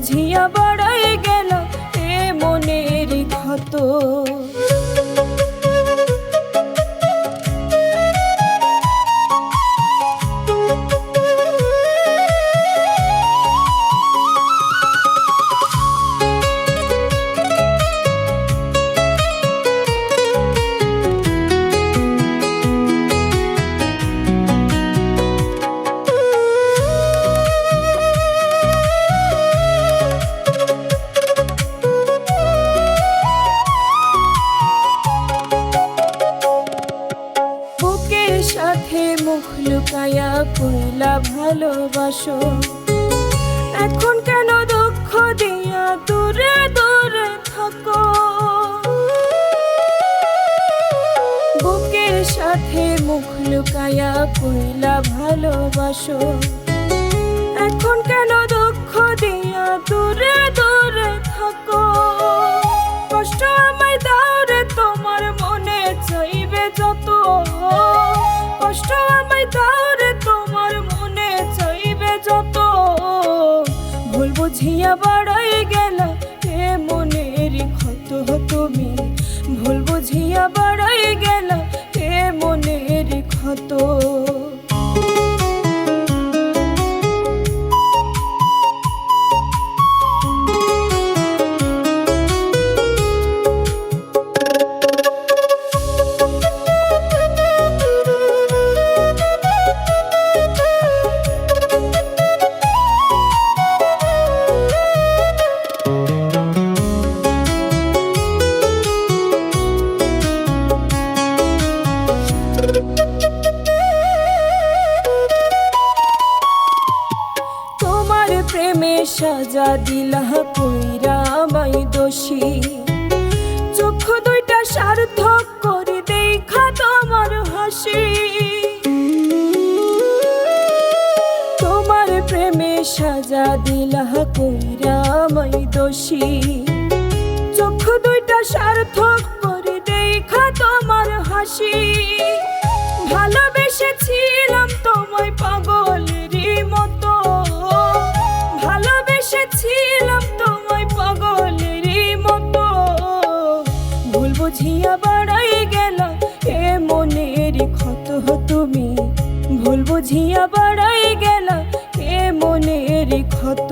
বুঝিয়া বাড়াই গেল এ মনের ক্ষত। সাথে মুখ লুকায়া কইলা ভালোবাসো, এখন কেন দুঃখ দিয়া দূরে দূরে থাকো। বুকের সাথে মুখ লুকায়া কইলা ভালোবাসো, এখন কেন দুঃখ দিয়া দূরে দূরে থাকো। কষ্ট আমায় দাও রে তোমার মনে চাইবে যত, কষ্ট আমায় দাও রে তোমার মনে চাইবে যত। ভুল বুঝিয়া বাড়াই গেল এ মনের ক্ষত তুমি, ভুল বুঝিয়া বাড়াই গেল এ মনের ক্ষত। প্রেমে সাজা দিলা কইরা আমায় দোষী, চোখ দুইটা সার্থক করে দেখা তোমার হাসি। তোমার প্রেমে সাজা দিলা কইরা আমায় দোষী, চোখ দুইটা সার্থক করে দেখা তোমার হাসি। ভালোবেসেছিলাম তোমায় পাগলেরই মতো, ভালোবেসেছিলাম তোমায় পাগলেরই মতো। ভুল বুঝিয়া বাড়াই গেল এ মনের ক্ষত তুমি, ভুল বুঝিয়া বাড়াই গেল এ মনের ক্ষত।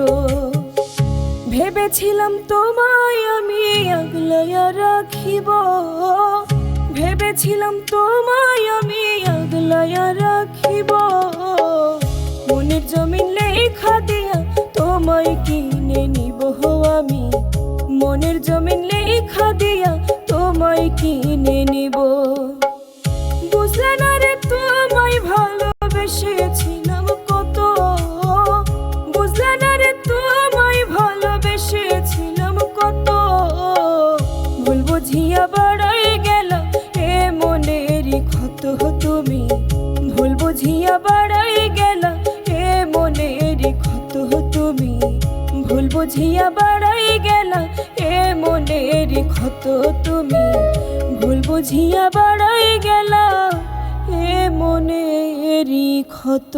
ভেবেছিলাম তোমায় আমি আগলাইয়া রাখিব, ভেবেছিলাম তোমায় আমি আগলাইয়া রাখিব। মনের জমিন লেখা দিয়া তোমায় কিনে নিব আমি, মনের জমিন লেখা দিয়া তোমায় কিনে নিব। বুঝলে না রে তোমায় ভালোবেসেছিলাম কত, বুঝলে না রে তোমায় ভালোবেসেছিলাম কত। ভুল বুঝিয়া বাড়াই গেল এ মনের ক্ষত তুমি, ভুল বুঝিয়া বাড়াই গেল এ মনের ক্ষত তুমি, ভুল বুঝিয়া বাড়াই গেল এ মনের ক্ষত তুমি, ভুল বুঝিয়া বাড়াই গেল এ মনের ক্ষত।